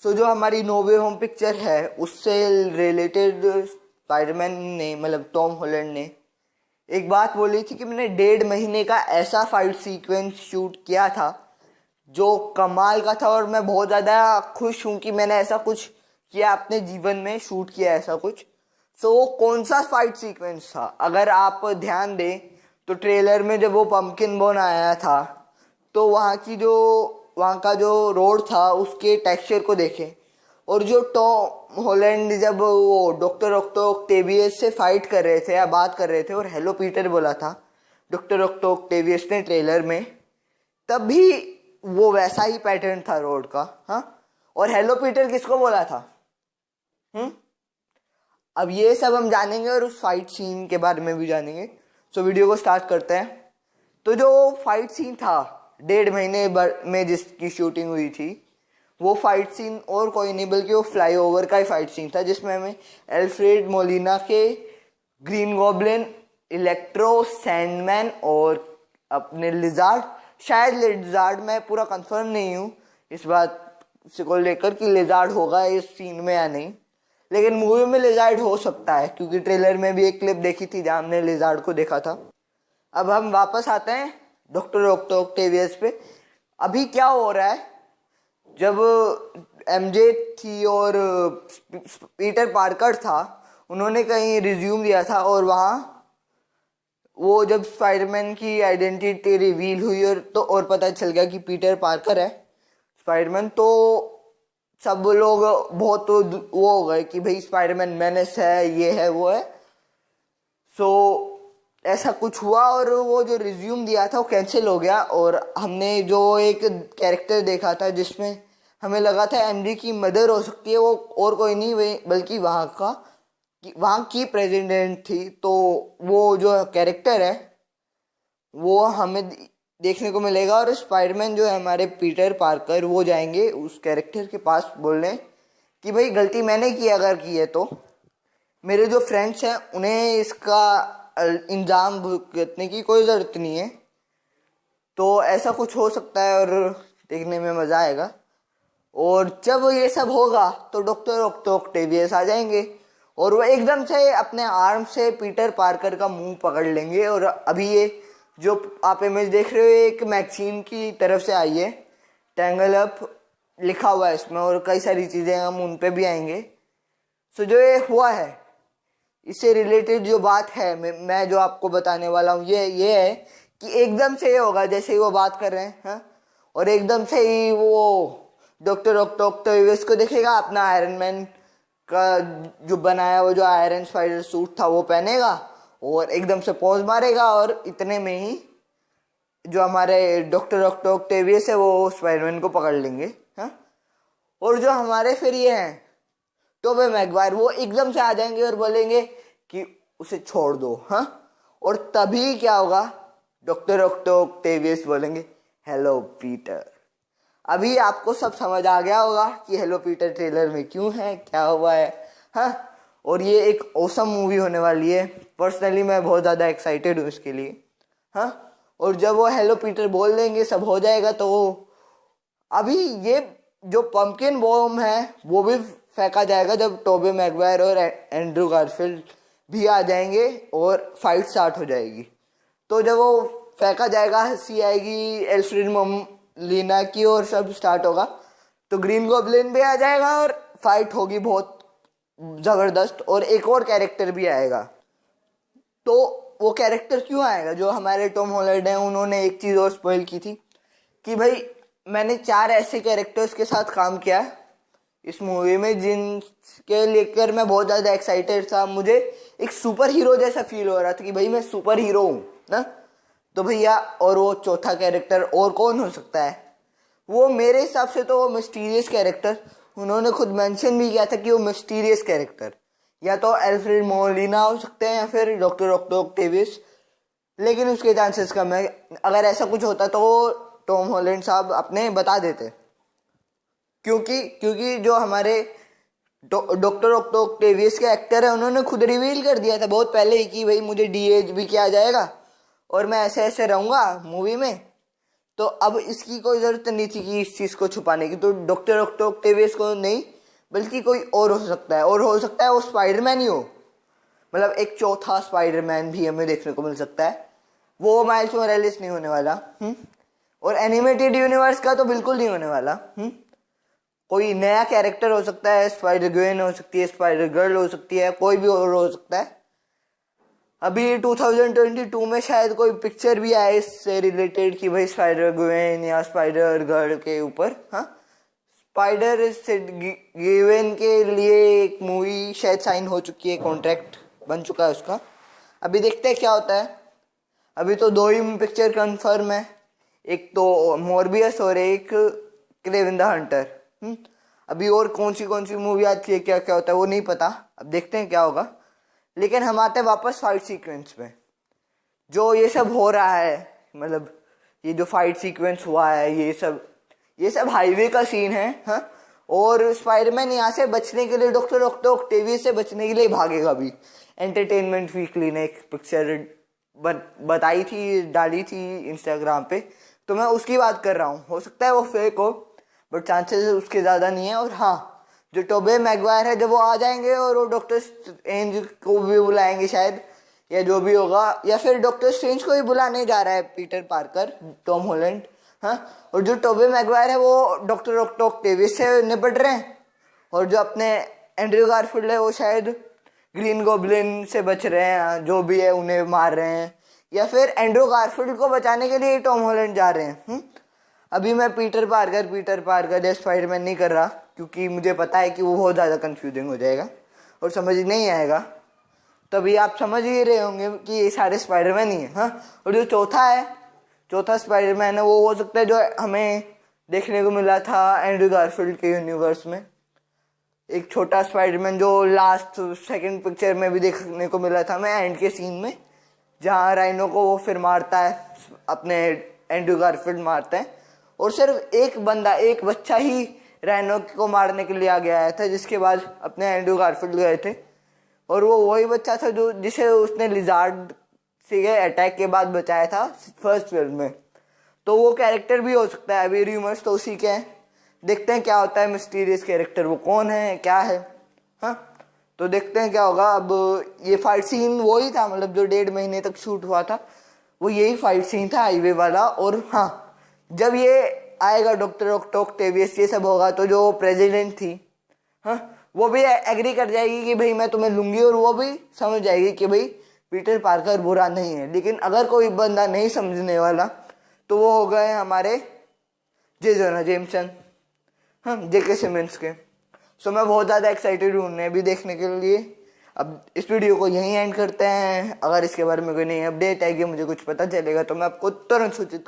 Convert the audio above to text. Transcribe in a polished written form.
सो जो हमारी नो वे home picture है उससे रिलेटेड स्पाइडरमैन ने मतलब टॉम हॉलैंड ने एक बात बोली थी कि मैंने 1.5 महीने का ऐसा फाइट सीक्वेंस शूट किया था जो कमाल का था, और मैं बहुत ज़्यादा खुश हूँ कि मैंने ऐसा कुछ किया अपने जीवन में, शूट किया ऐसा कुछ। सो वो कौन सा फाइट सीक्वेंस था, अगर आप ध्यान दें तो ट्रेलर में जब वो पंपकिन बॉन आया था तो वहाँ का जो रोड था उसके टेक्सचर को देखें, और जो टॉम हॉलैंड जब वो डॉक्टर ऑक्टेवियस से फाइट कर रहे थे या बात कर रहे थे और हेलो पीटर बोला था डॉक्टर ऑक्टेवियस ने ट्रेलर में, तब भी वो वैसा ही पैटर्न था रोड का। हाँ, और हेलो पीटर किसको बोला था? अब ये सब हम जानेंगे और उस फाइट सीन के बारे में भी जानेंगे। सो वीडियो को स्टार्ट करते हैं। तो जो फाइट सीन था 1.5 महीने में जिसकी शूटिंग हुई थी, वो फाइट सीन और कोई नहीं बल्कि वो फ्लाईओवर का ही फाइट सीन था, जिसमें हमें एल्फ्रेड मोलिना के ग्रीन गॉब्लिन, इलेक्ट्रो, सैंडमैन और अपने लिजार्ड, शायद लिजार्ड, मैं पूरा कंफर्म नहीं हूँ इस बात से को लेकर कि लिजार्ड होगा इस सीन में या नहीं, लेकिन मूवी में लिजार्ड हो सकता है क्योंकि ट्रेलर में भी एक क्लिप देखी थी जहाँ हमने लिजार्ड को देखा था। अब हम वापस आते हैं डॉक्टर ऑक्टेवियस पे। अभी क्या हो रहा है, जब एमजे थी और पीटर पार्कर था, उन्होंने कहीं रिज्यूम दिया था और वहाँ वो जब स्पाइडरमैन की आइडेंटिटी रिवील हुई और पता चल गया कि पीटर पार्कर है स्पाइडरमैन, तो सब लोग बहुत वो हो गए कि भाई स्पाइडरमैन मेनेस है, ये है वो है। सो ऐसा कुछ हुआ और वो जो रिज्यूम दिया था वो कैंसिल हो गया, और हमने जो एक कैरेक्टर देखा था जिसमें हमें लगा था एमजे की मदर हो सकती है, वो और कोई नहीं बल्कि वहाँ की प्रेसिडेंट थी। तो वो जो कैरेक्टर है वो हमें देखने को मिलेगा, और स्पाइडरमैन जो है हमारे पीटर पार्कर वो जाएंगे उस कैरेक्टर के पास बोलने कि भाई गलती मैंने की, अगर की है तो मेरे जो फ्रेंड्स हैं उन्हें इसका इंजाम भुगतने की कोई ज़रूरत नहीं है। तो ऐसा कुछ हो सकता है और देखने में मज़ा आएगा। और जब ये सब होगा तो डॉक्टर ऑक्टेवियस आ जाएंगे और वो एकदम से अपने आर्म से पीटर पार्कर का मुंह पकड़ लेंगे। और अभी ये जो आप इमेज देख रहे हो एक मैगजीन की तरफ से आई है, टैंगल अप लिखा हुआ है इसमें, और कई सारी चीज़ें हम उन पे भी आएंगे। सो जो ये हुआ है इससे रिलेटेड जो बात है मैं जो आपको बताने वाला हूँ ये है कि एकदम से ये होगा जैसे ही वो बात कर रहे हैं, हाँ? और एकदम से ही वो डॉक्टर ऑक्टेवियस को देखेगा, अपना आयरन मैन का जो बनाया वो जो आयरन स्पाइडर सूट था वो पहनेगा और एकदम से पॉज मारेगा, और इतने में ही जो हमारे डॉक्टर ऑक्टेवियस है वो स्पाइडरमैन को पकड़ लेंगे, हाँ? और जो हमारे फिर ये हैं टोबे मैगवायर, वो एकदम से आ जाएंगे और बोलेंगे कि उसे छोड़ दो, हाँ? और तभी क्या होगा, डॉक्टर ऑक्टेवियस बोलेंगे हेलो पीटर। अभी आपको सब समझ आ गया होगा कि हेलो पीटर ट्रेलर में क्यों है, क्या हुआ है, हाँ? और ये एक ऑसम मूवी होने वाली है। पर्सनली मैं बहुत ज़्यादा एक्साइटेड हूँ इसके लिए, हाँ? और जब वो हेलो पीटर बोल देंगे सब हो जाएगा, तो अभी ये जो पंपकिन बॉम्ब है वो भी फेंका जाएगा जब टोबे मैगवायर और एंड्रू गारफील्ड भी आ जाएंगे और फाइट स्टार्ट हो जाएगी। तो जब वो फेंका जाएगा, हंसी आएगी एल्फ्रेड मोलिना की और सब स्टार्ट होगा, तो ग्रीन गॉब्लिन भी आ जाएगा और फाइट होगी बहुत ज़बरदस्त, और एक और कैरेक्टर भी आएगा। तो वो कैरेक्टर क्यों आएगा, जो हमारे टॉम हॉलैंड हैं उन्होंने एक चीज़ और स्पॉइल की थी कि भाई मैंने 4 ऐसे कैरेक्टर्स के साथ काम किया है इस मूवी में जिनके लेकर मैं बहुत ज़्यादा एक्साइटेड था। मुझे एक सुपर हीरो जैसा फील हो रहा था कि भाई मैं सुपर हीरो हूँ ना। तो भैया और वो चौथा कैरेक्टर और कौन हो सकता है, वो मेरे हिसाब से तो वो मिस्टीरियस कैरेक्टर, उन्होंने खुद मेंशन भी किया था कि वो मिस्टीरियस कैरेक्टर या तो एल्फ्रेड मोलिना हो सकते हैं या फिर डॉक्टर ऑक्टेवियस, लेकिन उसके चांसेस कम है। अगर ऐसा कुछ होता तो टॉम हॉलैंड साहब अपने बता देते, क्योंकि जो हमारे डॉक्टर ऑक्टेवियस के एक्टर है उन्होंने खुद रिवील कर दिया था बहुत पहले ही कि भाई मुझे डीएज भी किया जाएगा और मैं ऐसे ऐसे रहूँगा मूवी में। तो अब इसकी कोई जरूरत नहीं थी कि इस चीज को छुपाने की, तो डॉक्टर ऑक्टेवियस को नहीं बल्कि कोई और हो सकता है, और हो सकता है वो स्पाइडरमैन ही हो। मतलब एक चौथा स्पाइडरमैन भी हमें देखने को मिल सकता है, वो माइल्स मोरालेस नहीं होने वाला। और एनिमेटेड यूनिवर्स का तो बिल्कुल नहीं होने वाला। कोई नया कैरेक्टर हो सकता है, स्पाइडर ग्वेन हो सकती है, स्पाइडर गर्ल हो सकती है, कोई भी और हो सकता है। अभी 2022 में शायद कोई पिक्चर भी आए इससे रिलेटेड कि भाई स्पाइडर ग्वेन या स्पाइडर गर्ल के ऊपर। हाँ, स्पाइडर से ग्वेन के लिए एक मूवी शायद साइन हो चुकी है, कॉन्ट्रैक्ट बन चुका है उसका। अभी देखते हैं क्या होता है। अभी तो 2 ही पिक्चर कंफर्म है, एक तो मॉर्बियस और एक क्रेवन द हंटर। अभी और कौन सी मूवी आती है, क्या क्या होता है वो नहीं पता, अब देखते हैं क्या होगा। लेकिन हम आते हैं वापस फाइट सीक्वेंस में। जो ये सब हो रहा है, मतलब ये जो फाइट सीक्वेंस हुआ है, ये सब हाईवे का सीन है। हाँ, और स्पाइडरमैन यहाँ से बचने के लिए, डॉक्टर ऑक्टेवियस से बचने के लिए भागेगा भी। एंटरटेनमेंट वीकली ने एक पिक्चर बताई थी, डाली थी इंस्टाग्राम पे, तो मैं उसकी बात कर रहा हूँ। हो सकता है वो फेक हो, बट चांसेस उसके ज़्यादा नहीं है। और हाँ, जो टोबे मैगवायर है, जब वो आ जाएंगे और वो डॉक्टर स्ट्रेंज को भी बुलाएंगे शायद, या जो भी होगा, या फिर डॉक्टर स्ट्रेंज को ही बुलाने जा रहा है पीटर पार्कर, टॉम हॉलैंड। हाँ, और जो टोबे मैगवायर है वो डॉक्टर ऑक्टेवियस से निपट रहे हैं, और जो अपने एंड्रयू गारफील्ड है वो शायद ग्रीन गॉब्लिन से बच रहे हैं, जो भी है उन्हें मार रहे हैं, या फिर एंड्रयू गारफील्ड को बचाने के लिए टॉम हॉलैंड जा रहे हैं। अभी मैं पीटर पार्कर या स्पाइडरमैन नहीं कर रहा, क्योंकि मुझे पता है कि वो बहुत ज़्यादा कंफ्यूजिंग हो जाएगा और समझ नहीं आएगा। तभी आप समझ ही रहे होंगे कि ये सारे स्पाइडरमैन ही हैं। हाँ, और जो चौथा स्पाइडरमैन है, वो हो सकता है जो हमें देखने को मिला था एंड्रयू गारफील्ड के यूनिवर्स में। एक छोटा स्पाइडरमैन जो लास्ट सेकंड पिक्चर में भी देखने को मिला था मैं, एंड के सीन में, जहाँ राइनो को वो फिर मारता है, अपने एंड्रयू गारफील्ड मारते हैं, और सिर्फ एक बच्चा ही राइनो को मारने के लिए आगे आया था, जिसके बाद अपने एंड्रयू गारफील्ड गए थे। और वो वही बच्चा था जो जिसे उसने लिजार्ड से अटैक के बाद बचाया था फर्स्ट फिल्म में। तो वो कैरेक्टर भी हो सकता है। अभी रूमर्स तो उसी के हैं, देखते हैं क्या होता है। मिस्टीरियस कैरेक्टर वो कौन है, क्या है। हाँ, तो देखते हैं क्या होगा। अब ये फाइट सीन वही था, मतलब जो 1.5 महीने तक शूट हुआ था, वो यही फाइट सीन था, हाईवे वाला। और हाँ, जब ये आएगा डॉक्टर ऑक्टेवियस, ये सब होगा, तो जो प्रेसिडेंट थी, हाँ, वो भी एग्री कर जाएगी कि भाई मैं तुम्हें लूंगी, और वो भी समझ जाएगी कि भाई पीटर पार्कर बुरा नहीं है। लेकिन अगर कोई बंदा नहीं समझने वाला, तो वो हो गए हमारे जे जोना जेमसन, हाँ, जेके सिमंस के। सो मैं बहुत ज़्यादा एक्साइटेड हूँ उन्हें भी देखने के लिए। अब इस वीडियो को यहीं एंड करते हैं। अगर इसके बारे में कोई नई अपडेट आएगी, मुझे कुछ पता चलेगा, तो मैं आपको तुरंत सूचित